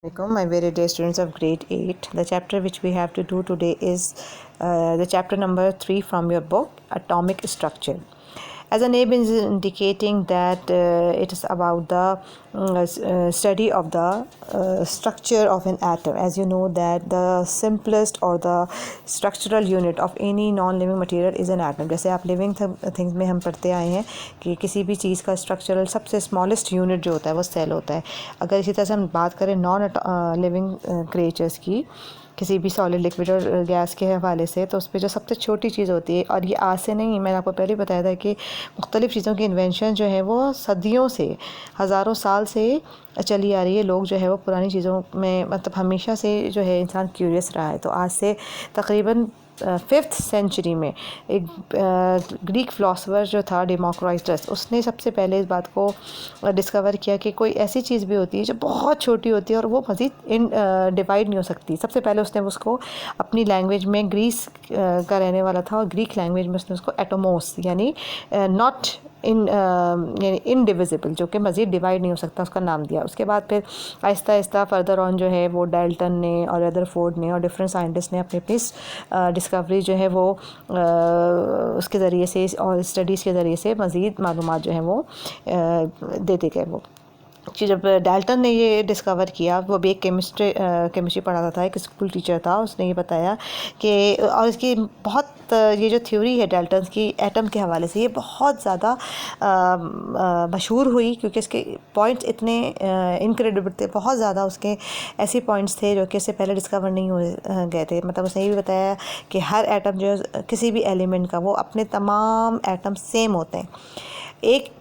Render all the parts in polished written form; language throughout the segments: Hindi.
Assalamualaikum, my very dear students of grade 8. The chapter which we have to do today is the chapter number 3 from your book, Atomic Structure. As the name is indicating that it is about the study of the structure of an atom. As you know that the simplest or the structural unit of any non-living material is an atom. जैसे आप living things में हम पढ़ते आए हैं कि किसी भी चीज़ का structural सबसे smallest unit जो होता है वो cell होता है. अगर इसी तरह से हम बात करें non living creatures की, किसी भी सॉलिड लिक्विड और गैस के हवाले से, तो उस पर जो सबसे छोटी चीज़ होती है, और ये आज से नहीं, मैंने आपको पहले बताया था कि मुख्तलिफ़ चीज़ों की इन्वेंशन जो है वो सदियों से, हज़ारों साल से चली आ रही है. लोग जो है वो पुरानी चीज़ों में मतलब हमेशा से जो है इंसान क्यूरियस रहा है. तो आज से तकरीबन 5th सेंचुरी में एक ग्रीक फ़िलासफ़र जो था डेमोक्राइटस, उसने सबसे पहले इस बात को डिस्कवर किया कि कोई ऐसी चीज़ भी होती है जो बहुत छोटी होती है और वो मज़ीद डिवाइड नहीं हो सकती. सबसे पहले उसने उसको अपनी लैंग्वेज में, ग्रीस का रहने वाला था और ग्रीक लैंग्वेज में उसने उसको एटोमोस यानी नॉट यानी इनडिविजिबल, जो कि मज़ीद डिवाइड नहीं हो सकता, उसका नाम दिया. उसके बाद फिर आहिस्ता आहिस्ता फर्दर ऑन जो है वो डाल्टन ने और रदरफोर्ड ने और डिफरेंट साइंटिस्ट ने अपनी अपनी डिस्कवरी जो है वो उसके ज़रिए से और स्टडीज़ के ज़रिए से मज़ीद मालूमात जो है वो देते गए. वो कि जब डाल्टन ने ये डिस्कवर किया, वो भी एक केमिस्ट्री पढ़ाता था, एक स्कूल टीचर था, उसने ये बताया कि और इसकी बहुत ये जो थ्योरी है डाल्टन की एटम के हवाले से, ये बहुत ज़्यादा मशहूर हुई क्योंकि इसके पॉइंट्स इतने इनक्रेडिबल थे. बहुत ज़्यादा उसके ऐसे पॉइंट्स थे जो कि इससे पहले डिस्कवर नहीं हो गए थे. मतलब उसने ये भी बताया कि हर एटम जो किसी भी एलिमेंट का, वो अपने तमाम एटम सेम होते हैं.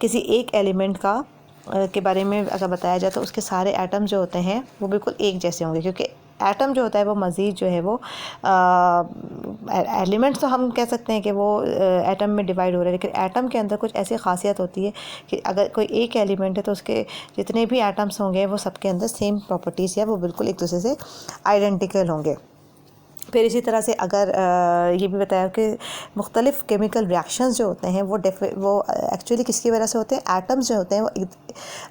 किसी एक एलिमेंट का के बारे में अगर बताया जाए तो उसके सारे एटम जो होते हैं वो बिल्कुल एक जैसे होंगे, क्योंकि एटम जो होता है वो मज़ीद जो है वो एलिमेंट्स तो हम कह सकते हैं कि वो एटम में डिवाइड हो रहे हैं, लेकिन एटम के अंदर कुछ ऐसी खासियत होती है कि अगर कोई एक एलिमेंट है तो उसके जितने भी एटम्स होंगे वो सबके अंदर सेम प्रॉपर्टीज़ है, वो बिल्कुल एक दूसरे से आइडेंटिकल होंगे. फिर इसी तरह से अगर ये भी बताया कि मुख्तलिफ़ केमिकल रिएक्शंस जो होते हैं वो एक्चुअली किसकी वजह से होते हैं. एटम्स जो होते हैं वो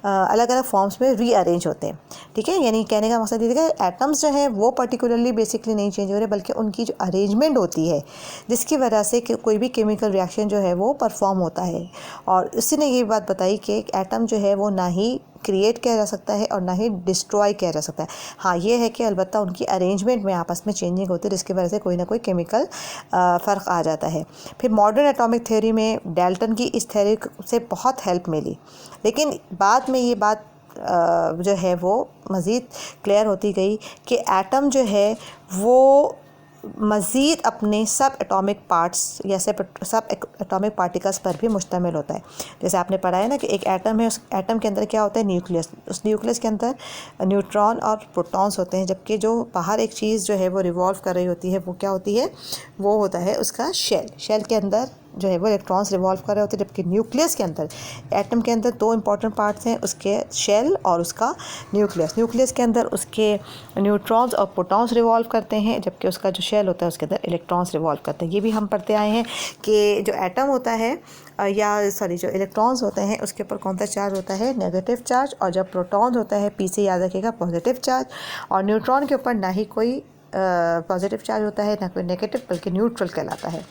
अलग अलग फॉर्म्स में रीअरेंज होते हैं. ठीक है, यानी कहने का मकसद ये है कि एटम्स जो हैं वो पर्टिकुलरली बेसिकली नहीं चेंज हो रहे, बल्कि उनकी जो अरेंजमेंट होती है जिसकी वजह से कि कोई भी केमिकल रिएक्शन जो है वो परफॉर्म होता है. और उसी ने ये बात बताई कि एक एटम जो है वो ना ही क्रिएट किया जा सकता है और ना ही डिस्ट्रॉय किया जा सकता है. हाँ, ये है कि अलबत्ता उनकी अरेंजमेंट में आपस में चेंजिंग होती है, जिसकी वजह से कोई ना कोई केमिकल फ़र्क आ जाता है. फिर मॉडर्न एटॉमिक थ्योरी में डाल्टन की इस थ्योरी से बहुत हेल्प मिली, लेकिन बाद में ये बात जो है वो मज़ीद क्लियर होती गई कि एटम जो है वो मज़ीद अपने सब एटॉमिक पार्ट्स या सब एटॉमिक पार्टिकल्स पर भी मुश्तमिल होता है. जैसे आपने पढ़ा है ना कि एक एटम है, उस एटम के अंदर क्या होता है, न्यूक्लियस. उस न्यूक्लियस के अंदर न्यूट्रॉन और प्रोटॉन्स होते हैं, जबकि जो बाहर एक चीज़ जो है वो रिवॉल्व कर रही होती है वो क्या होती है, वो होता है उसका शेल. शेल के अंदर जो है वो इलेक्ट्रॉन्स रिवॉल्व कर रहे होते हैं, जबकि न्यूक्लियस के अंदर, एटम के अंदर दो इंपॉर्टेंट पार्ट्स हैं, उसके शेल और उसका न्यूक्लियस. न्यूक्लियस के अंदर उसके न्यूट्रॉन्स और प्रोटॉन्स रिवॉल्व करते हैं, जबकि उसका जो शेल होता है उसके अंदर इलेक्ट्रॉन्स रिवॉल्व करते हैं. ये भी हम पढ़ते आए हैं कि जो एटम होता है जो इलेक्ट्रॉन्स होते हैं उसके ऊपर कौन सा चार्ज होता है, नेगेटिव चार्ज, और जब प्रोटॉन होता है, पी से याद रखिएगा, पॉजिटिव चार्ज. और न्यूट्रॉन के ऊपर ना ही कोई पॉजिटिव चार्ज होता है ना कोई नेगेटिव, बल्कि न्यूट्रल कहलाता है.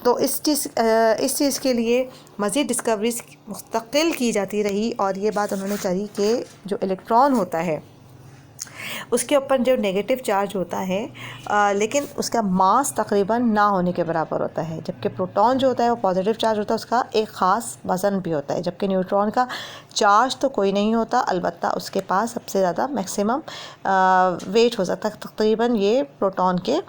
तो इस चीज़ के लिए मज़ीद डिस्कवरीज मुस्तकिल की जाती रही, और ये बात उन्होंने करी कि जो इलेक्ट्रॉन होता है उसके ऊपर जो नेगेटिव चार्ज होता है लेकिन उसका मास तकरीबन ना होने के बराबर होता है, जबकि प्रोटॉन जो होता है वो पॉजिटिव चार्ज होता है, उसका एक ख़ास वज़न भी होता है, जबकि न्यूट्रॉन का चार्ज तो कोई नहीं होता, अलबत्ता उसके पास सबसे ज़्यादा मैक्सिमम वेट हो सकता है, तकरीबन ये प्रोटॉन के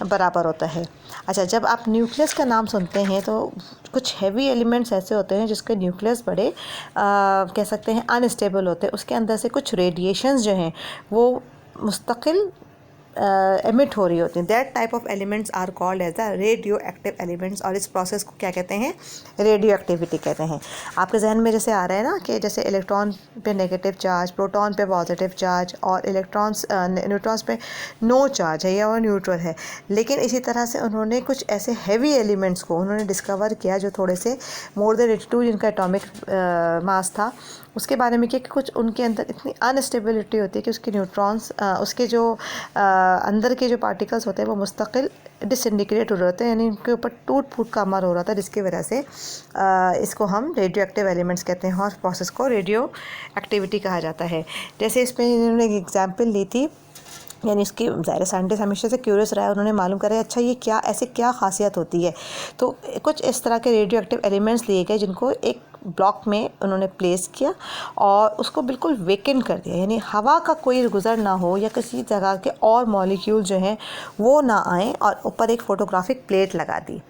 बराबर होता है. अच्छा, जब आप न्यूक्लियस का नाम सुनते हैं तो कुछ हैवी एलिमेंट्स ऐसे होते हैं जिसके न्यूक्लियस बड़े कह सकते हैं अनस्टेबल होते हैं. उसके अंदर से कुछ रेडिएशंस जो हैं वो मुस्तकिल एमिट हो रही होती हैं, that type of elements are called as the radioactive elements, और इस प्रोसेस को क्या कहते हैं, रेडियो एक्टिविटी कहते हैं। आपके जहन में जैसे आ रहा है ना कि जैसे इलेक्ट्रॉन पे नेगेटिव चार्ज, प्रोटॉन पे पॉजिटिव चार्ज और इलेक्ट्रॉन्स न्यूट्रॉन्स पे नो चार्ज है या वो न्यूट्रल है, लेकिन इसी तरह से उन्होंने कुछ ऐसे हैवी एलिमेंट्स को उन्होंने डिस्कवर किया जो थोड़े से मोर देन 82 जिनका एटॉमिक मास था, उसके बारे में कि कुछ उनके अंदर इतनी अनस्टेबिलिटी होती है कि उसके न्यूट्रॉन्स उसके जो अंदर के जो पार्टिकल्स होते हैं वो मुस्तकिल डिसइंटीग्रेट हो रहे होते हैं, यानी उनके ऊपर टूट फूट का अमर हो रहा था, जिसकी वजह से इसको हम रेडियो एक्टिव एलिमेंट्स कहते हैं और प्रोसेस को रेडियो एक्टिविटी कहा जाता है। जैसे इसमें इन्होंने एक एग्जाम्पल ली थी, यानी इसकी ज़ाहिर साइंटिस्ट हमेशा से क्यूरियस रहा है, उन्होंने मालूम करा अच्छा ये क्या ऐसे क्या खासियत होती है, तो कुछ इस तरह के रेडियो एक्टिव एलिमेंट्स लिए गए जिनको एक ब्लॉक में उन्होंने प्लेस किया और उसको बिल्कुल वेकेंट कर दिया, यानी हवा का कोई गुज़र ना हो या किसी जगह के और मॉलिक्यूल जो हैं वो ना आए, और ऊपर एक फ़ोटोग्राफिक प्लेट लगा दी।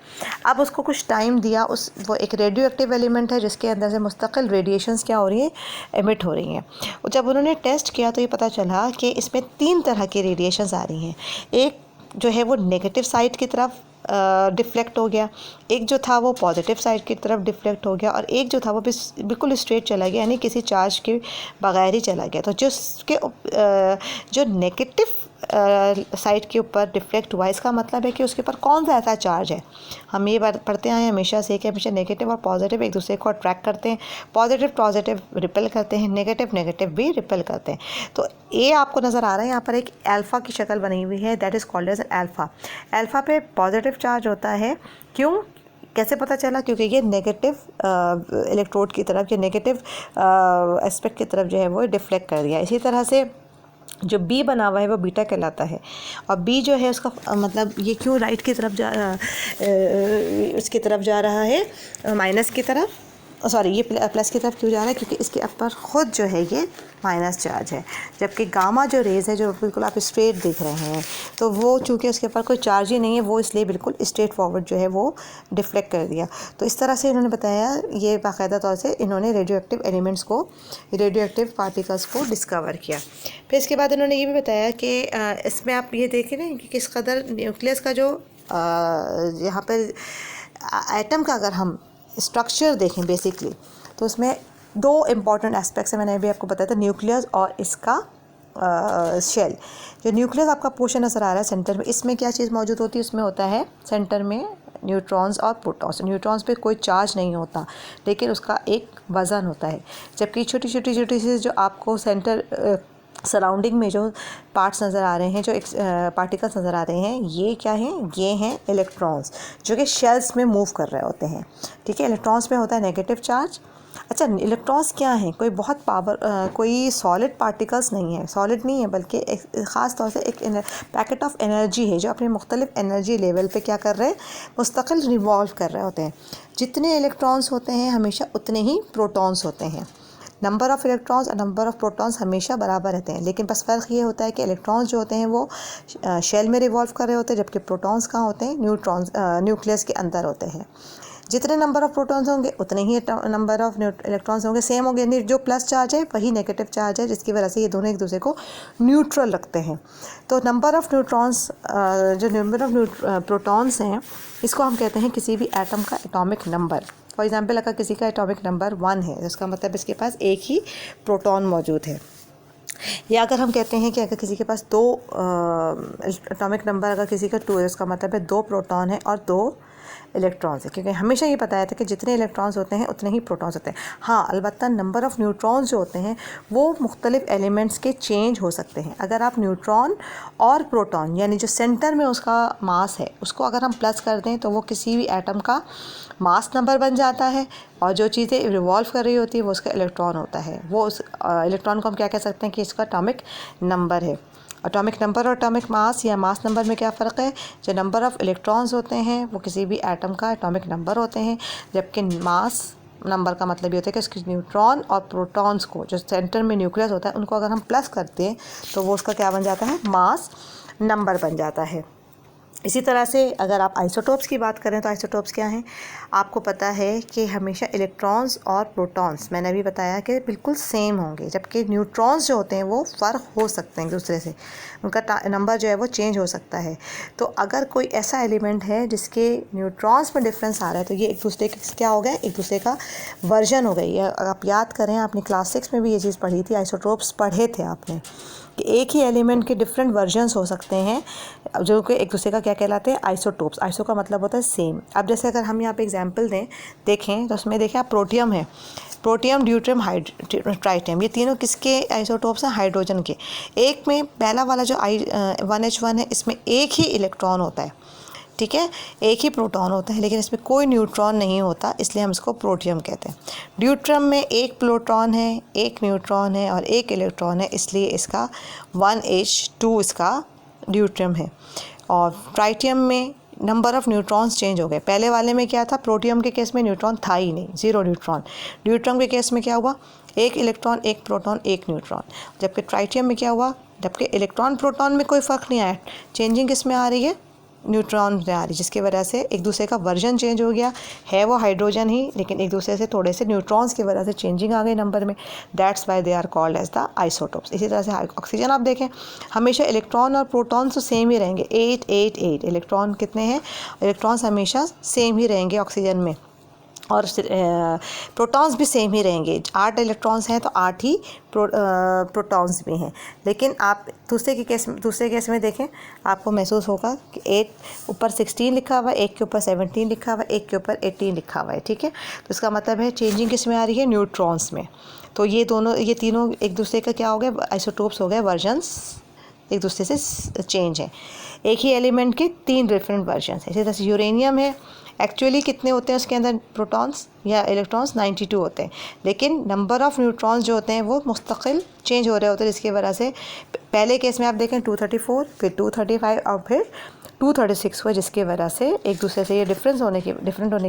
अब उसको कुछ टाइम दिया, वो एक रेडियो एक्टिव एलिमेंट है जिसके अंदर से मुस्तकिल रेडिएशंस क्या हो रही हैं, एमिट हो रही हैं। जब उन्होंने टेस्ट किया तो ये पता चला कि इसमें 3 तरह की रेडिएशंस आ रही हैं। एक जो है वो नेगेटिव साइड की तरफ डिफ्लेक्ट हो गया, एक जो था वो पॉजिटिव साइड की तरफ डिफ्लेक्ट हो गया, और एक जो था वो बिल्कुल स्ट्रेट चला गया, यानी किसी चार्ज के बगैर ही चला गया। तो जो नेगेटिव साइड के ऊपर डिफ्लेक्ट हुआ, इसका मतलब है कि उसके ऊपर कौन सा ऐसा चार्ज है। हम ये बात पढ़ते आए हमेशा से कि हमेशा नेगेटिव और पॉजिटिव एक दूसरे को अट्रैक्ट करते हैं, पॉजिटिव रिपेल करते हैं, नेगेटिव भी रिपेल करते हैं। तो ये आपको नज़र आ रहा है यहाँ पर एक अल्फ़ा की शक्ल बनी हुई है, that is called as alpha. Alpha पे पॉजिटिव चार्ज होता है, क्यों, कैसे पता चला, क्योंकि ये नेगेटिव इलेक्ट्रोड की तरफ या नेगेटिव एस्पेक्ट की तरफ जो है वो डिफ्लेक्ट कर दिया। इसी तरह से जो बी बना हुआ है वो बीटा कहलाता है, और बी जो है उसका मतलब ये क्यों राइट की तरफ उसकी तरफ जा रहा है, माइनस की तरफ, सॉरी ये प्लस की तरफ क्यों जा रहा है, क्योंकि इसके ऊपर ख़ुद जो है ये माइनस चार्ज है, जबकि गामा जो रेज़ है जो बिल्कुल आप स्ट्रेट देख रहे हैं, तो वो चूँकि उसके ऊपर कोई चार्ज ही नहीं है, वो इसलिए बिल्कुल स्ट्रेट फॉरवर्ड जो है वो डिफ्लेक्ट कर दिया। तो इस तरह से इन्होंने बताया, ये बाकायदा तौर से इन्होंने रेडियो एक्टिव एलिमेंट्स को, रेडियो एक्टिव पार्टिकल्स को डिस्कवर किया। फिर इसके बाद इन्होंने ये भी बताया कि इसमें आप ये देखें ना कि किस कदर न्यूक्लियस का जो यहाँ पर एटम का अगर हम स्ट्रक्चर देखें बेसिकली, तो उसमें 2 इम्पॉर्टेंट एस्पेक्ट्स हैं, मैंने अभी आपको बताया था, न्यूक्लियस और इसका शेल। जो न्यूक्लियस आपका पोर्शन नज़र आ रहा है सेंटर में, इसमें क्या चीज़ मौजूद होती है, उसमें होता है सेंटर में न्यूट्रॉन्स और प्रोटॉन्स। न्यूट्रॉन्स पे कोई चार्ज नहीं होता, लेकिन उसका एक वज़न होता है, जबकि छोटी छोटी सी जो आपको सेंटर सराउंडिंग में जो पार्ट्स नज़र आ रहे हैं, जो पार्टिकल्स नज़र आ रहे हैं, ये क्या हैं, ये हैं इलेक्ट्रॉन्स जो कि शेल्स में मूव कर रहे होते हैं। ठीक है, इलेक्ट्रॉन्स में होता है नेगेटिव चार्ज। अच्छा, इलेक्ट्रॉन्स क्या हैं, कोई बहुत कोई सॉलिड पार्टिकल्स नहीं है, सॉलिड नहीं है, बल्कि एक ख़ास तौर से एक पैकेट ऑफ एनर्जी है जो अपने मुख्तलिफ एनर्जी लेवल पे क्या कर रहे हैं, मुस्तकिल रिवॉल्व कर रहे होते हैं। जितने इलेक्ट्रॉन्स होते हैं हमेशा उतने ही प्रोटॉन्स होते हैं। नंबर ऑफ़ इलेक्ट्रॉन्स और नंबर ऑफ़ प्रोटॉन्स हमेशा बराबर रहते हैं, लेकिन बस फ़र्क ये होता है कि इलेक्ट्रॉन्स जो होते हैं वो शेल में रिवॉल्व कर रहे होते हैं, जबकि प्रोटॉन्स कहाँ होते हैं, न्यूक्लियस के अंदर होते हैं। जितने नंबर ऑफ़ प्रोटॉन्स होंगे उतने ही नंबर ऑफ़ इलेक्ट्रॉन्स होंगे, सेम होंगे, यानी जो प्लस चार्ज है वही नेगेटिव चार्ज है, जिसकी वजह से ये दोनों एक दूसरे को न्यूट्रल रखते हैं। तो नंबर ऑफ़ न्यूट्रॉन्स, जो नंबर ऑफ़ प्रोटॉन्स हैं, इसको हम कहते हैं किसी भी एटम का एटॉमिक नंबर। फॉर एग्जांपल, अगर किसी का एटॉमिक नंबर 1 है, इसका मतलब इसके पास एक ही प्रोटॉन मौजूद है। या अगर हम कहते हैं कि अगर किसी के पास 2 एटॉमिक नंबर, अगर किसी का 2 है, इसका मतलब है 2 प्रोटॉन है और 2 इलेक्ट्रॉन्स है, क्योंकि हमेशा ये बताया था कि जितने इलेक्ट्रॉन्स होते हैं उतने ही प्रोटॉन्स होते हैं। हाँ, अलबत्ता नंबर ऑफ़ न्यूट्रॉन्स जो होते हैं वो मुख्तलिफ एलिमेंट्स के चेंज हो सकते हैं। अगर आप न्यूट्रॉन और प्रोटॉन, यानी जो सेंटर में उसका मास है, उसको अगर हम प्लस कर दें तो वो किसी भी एटम का मास नंबर बन जाता है, और जो चीज़ें रिवॉल्व कर रही होती है वो उसका इलेक्ट्रॉन होता है। वो उस इलेक्ट्रॉन को हम क्या कह सकते हैं कि इसका एटॉमिक नंबर है। एटॉमिक नंबर और एटॉमिक मास या मास नंबर में क्या फ़र्क है, जो नंबर ऑफ़ इलेक्ट्रॉन्स होते हैं वो किसी भी एटम का एटॉमिक नंबर होते हैं, जबकि मास नंबर का मतलब ये होता है कि उसके न्यूट्रॉन और प्रोटॉन्स को, जो सेंटर में न्यूक्लियस होता है, उनको अगर हम प्लस करते हैं तो वो उसका क्या बन जाता है, मास नंबर बन जाता है। इसी तरह से अगर आप आइसोटोप्स की बात करें तो आइसोटोप्स क्या हैं? आपको पता है कि हमेशा इलेक्ट्रॉन्स और प्रोटॉन्स, मैंने अभी बताया कि बिल्कुल सेम होंगे, जबकि न्यूट्रॉन्स जो होते हैं वो फ़र्क हो सकते हैं एक दूसरे से, उनका नंबर जो है वो चेंज हो सकता है। तो अगर कोई ऐसा एलिमेंट है जिसके न्यूट्रॉन्स में डिफरेंस आ रहा है तो ये एक दूसरे के क्या हो गया, एक दूसरे का वर्जन हो गई है। आप याद करें, आपने क्लास 6 में भी ये चीज़ पढ़ी थी, आइसोटोप्स पढ़े थे आपने, कि एक ही एलिमेंट के डिफरेंट वर्जन्स हो सकते हैं जो कि एक दूसरे का क्या कहलाते हैं, आइसोटोप्स। आइसो का मतलब होता है सेम। अब जैसे अगर हम यहाँ पे एग्जांपल देखें तो उसमें देखें आप, प्रोटियम है, प्रोटियम, ड्यूट्रियम, ट्राइटियम, ये तीनों किसके आइसोटोप्स हैं, हाइड्रोजन के। एक में पहला वाला जो I1H1 है, इसमें एक ही इलेक्ट्रॉन होता है, ठीक है, एक ही प्रोटॉन होता है, लेकिन इसमें कोई न्यूट्रॉन नहीं होता, इसलिए हम इसको प्रोटियम कहते हैं। ड्यूट्रियम में एक प्रोटॉन है, एक न्यूट्रॉन है और एक इलेक्ट्रॉन है, इसलिए इसका 1H2 इसका ड्यूट्रियम है। और ट्राइटियम में नंबर ऑफ़ न्यूट्रॉन्स चेंज हो गए। पहले वाले में क्या था, प्रोटियम के केस में न्यूट्रॉन था ही नहीं, 0 न्यूट्रॉन। ड्यूट्रियम के केस में क्या हुआ, एक इलेक्ट्रॉन, एक प्रोटॉन, एक न्यूट्रॉन। जबकि ट्राइटियम में क्या हुआ, जबकि इलेक्ट्रॉन प्रोटॉन में कोई फ़र्क नहीं आया, चेंजिंग किस में आ रही है, न्यूट्रॉन में आ रही, जिसकी वजह से एक दूसरे का वर्जन चेंज हो गया है, वो हाइड्रोजन ही, लेकिन एक दूसरे से थोड़े से न्यूट्रॉन्स की वजह से चेंजिंग आ गई नंबर में। That's why they are called as the isotopes. इसी तरह से ऑक्सीजन आप देखें, हमेशा इलेक्ट्रॉन और प्रोटॉन तो सेम ही रहेंगे, 8 8 8 इलेक्ट्रॉन कितने हैं, इलेक्ट्रॉन्स हमेशा सेम ही रहेंगे ऑक्सीजन में, और प्रोटॉन्स भी सेम ही रहेंगे। 8 इलेक्ट्रॉन्स हैं तो 8 ही प्रोटॉन्स भी हैं। लेकिन आप दूसरे केस में देखें, आपको महसूस होगा कि 8 ऊपर 16 लिखा हुआ है, एक के ऊपर 17 लिखा हुआ है, एक के ऊपर 18 लिखा हुआ है, ठीक है। तो इसका मतलब है चेंजिंग किस में आ रही है, न्यूट्रॉन्स में। तो ये तीनों एक दूसरे का क्या हो गया, आइसोटोप्स हो गए, वर्जन्स एक दूसरे से चेंज है। एक ही एलिमेंट के 3 डिफरेंट वर्जन्स हैं। इसी तरह से यूरेनियम है, एक्चुअली कितने होते हैं उसके अंदर प्रोटॉन्स या इलेक्ट्रॉन्स, 92 होते हैं, लेकिन नंबर ऑफ़ न्यूट्रॉन्स जो होते हैं वो मुस्तकिल चेंज हो रहे होते हैं, जिसकी वजह से पहले केस में आप देखें 234, फिर 235 और फिर 236 हुआ, जिसकी वजह से एक दूसरे से ये डिफरेंट होने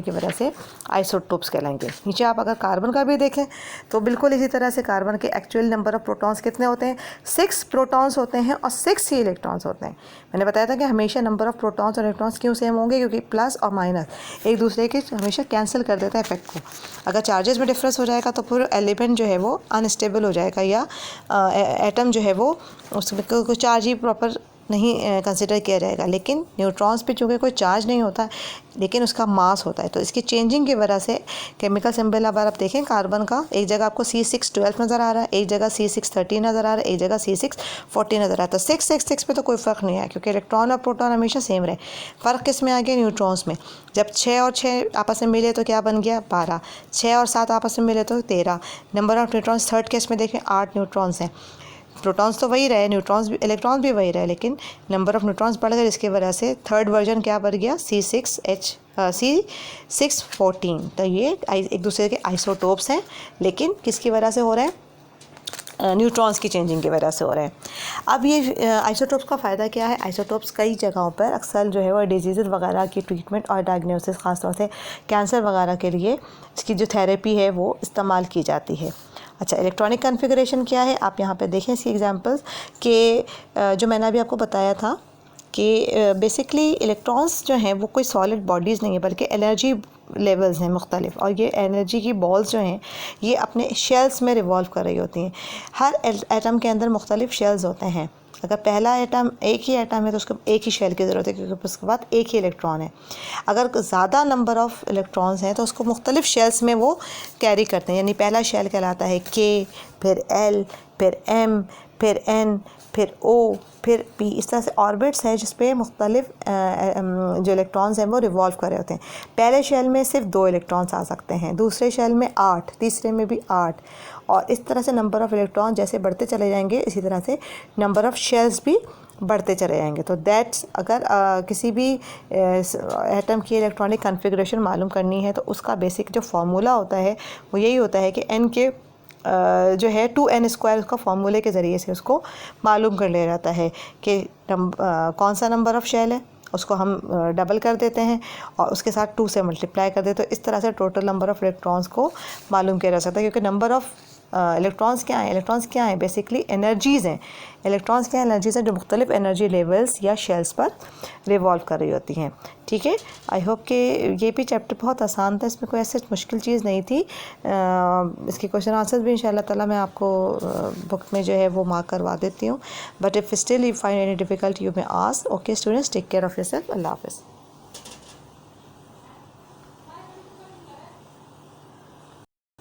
की वजह से आइसोटोप्स कहलाएंगे। नीचे आप अगर कार्बन का भी देखें तो बिल्कुल इसी तरह से कार्बन के एक्चुअल नंबर ऑफ़ प्रोटॉन्स कितने होते हैं, 6 प्रोटॉन्स होते हैं और 6 ही इलेक्ट्रॉन्स होते हैं। मैंने बताया था कि हमेशा नंबर ऑफ़ प्रोटॉन्स और इलेक्ट्रॉन्स क्यों सेम होंगे, क्योंकि प्लस और माइनस एक दूसरे के हमेशा कैंसिल कर देता है इफेक्ट को। अगर चार्जेस में डिफरेंस हो जाएगा तो फिर एलिमेंट जो है वो अनस्टेबल हो जाएगा, या एटम जो है वो उसमें कोई चार्ज ही प्रॉपर नहीं कंसिडर किया जाएगा। लेकिन न्यूट्रॉन्स पे चूँकि कोई चार्ज नहीं होता लेकिन उसका मास होता है, तो इसकी चेंजिंग की वजह से केमिकल सिंबल अब आप देखें कार्बन का, एक जगह आपको C612 नज़र आ रहा है, एक जगह C613 नज़र आ रहा है, एक जगह C614 नज़र आ रहा है। तो 6 पे तो कोई फ़र्क नहीं आया, क्योंकि इलेक्ट्रॉन और प्रोटॉन हमेशा सेम रहे। फ़र्क किस में आ गया, न्यूट्रॉन्स में। जब 6 और 6 आपस में मिले तो क्या बन गया, 12। 6 और 7 आपस में मिले तो 13। Number of neutrons third case में देखें 8 न्यूट्रॉन्स हैं। प्रोटॉन्स तो वही रहे, इलेक्ट्रॉन्स भी वही रहे, लेकिन नंबर ऑफ़ न्यूट्रॉन्स बढ़ गए, जिसकी वजह से थर्ड वर्जन क्या बढ़ गया, C614। तो ये एक दूसरे के आइसोटोप्स हैं, लेकिन किसकी वजह से हो रहे हैं, न्यूट्रॉन्स की चेंजिंग की वजह से हो रहे हैं। अब ये आइसोटोप्स का फ़ायदा क्या है, आइसोटोप्स कई जगहों पर अक्सर जो है वो डिजीज़ वगैरह की ट्रीटमेंट और डायग्नोसिस, ख़ासतौर से कैंसर वगैरह के लिए इसकी जो थेरेपी है वो इस्तेमाल की जाती है। अच्छा, इलेक्ट्रॉनिक कॉन्फ़िगरेशन क्या है, आप यहाँ पे देखें इसकी एग्जांपल्स के जो मैंने अभी आपको बताया था कि बेसिकली इलेक्ट्रॉन्स जो हैं वो कोई सॉलिड बॉडीज़ नहीं है, बल्कि एनर्जी लेवल्स हैं मुख्तलिफ, और ये एनर्जी की बॉल्स जो हैं ये अपने शेल्स में रिवॉल्व कर रही होती हैं। हर एटम के अंदर मुख्तलिफ शेल्स होते हैं। अगर पहला एटम एक ही एटम है तो उसको एक ही शेल की ज़रूरत है, क्योंकि उसके बाद एक ही इलेक्ट्रॉन है। अगर ज़्यादा नंबर ऑफ़ इलेक्ट्रॉन्स हैं तो उसको मुख्तलिफ शेल्स में वो कैरी करते हैं, यानी पहला शेल कहलाता है K, फिर L, फिर M, फिर N, फिर O, फिर P। इस तरह से ऑर्बिट्स हैं जिस पे मुख्तलिफ जो इलेक्ट्रॉन्स हैं वो रिवॉल्व कर रहे होते हैं। पहले शेल में सिर्फ 2 इलेक्ट्रॉन्स आ सकते हैं, दूसरे शेल में 8, तीसरे में भी 8, और इस तरह से नंबर ऑफ़ इलेक्ट्रॉन जैसे बढ़ते चले जाएंगे, इसी तरह से नंबर ऑफ़ शेल्स भी बढ़ते चले जाएंगे। तो दैट्स अगर किसी भी एटम की इलेक्ट्रॉनिक कॉन्फ़िगरेशन मालूम करनी है तो उसका बेसिक जो फार्मूला होता है वो यही होता है कि n के जो है 2n² उसका फार्मूले के ज़रिए से उसको मालूम कर लिया जाता है कि कौन सा नंबर ऑफ़ शेल है, उसको हम डबल कर देते हैं और उसके साथ 2 से मल्टीप्लाई कर देते हैं। तो इस तरह से टोटल नंबर ऑफ़ इलेक्ट्रॉन्स को मालूम किया जा सकता है, क्योंकि नंबर ऑफ़ इलेक्ट्रॉन्स क्या हैं? इलेक्ट्रॉन्स क्या हैं? बेसिकली एनर्जीज़ हैं। इलेक्ट्रॉन्स क्या एनर्जीज़ हैं जो मुख्तलिफ एनर्जी लेवल्स या शेल्स पर रिवॉल्व कर रही होती हैं। ठीक है, आई होप कि ये भी चैप्टर बहुत आसान था, इसमें कोई ऐसी मुश्किल चीज़ नहीं थी। इसके क्वेश्चन आंसर भी इंशाल्लाह ताला मैं आपको बुक में जो है वो मार्क करवा देती हूँ। But if still you find any difficult you may ask. Okay students, take care of yourself. अल्लाह हाफ़िज़।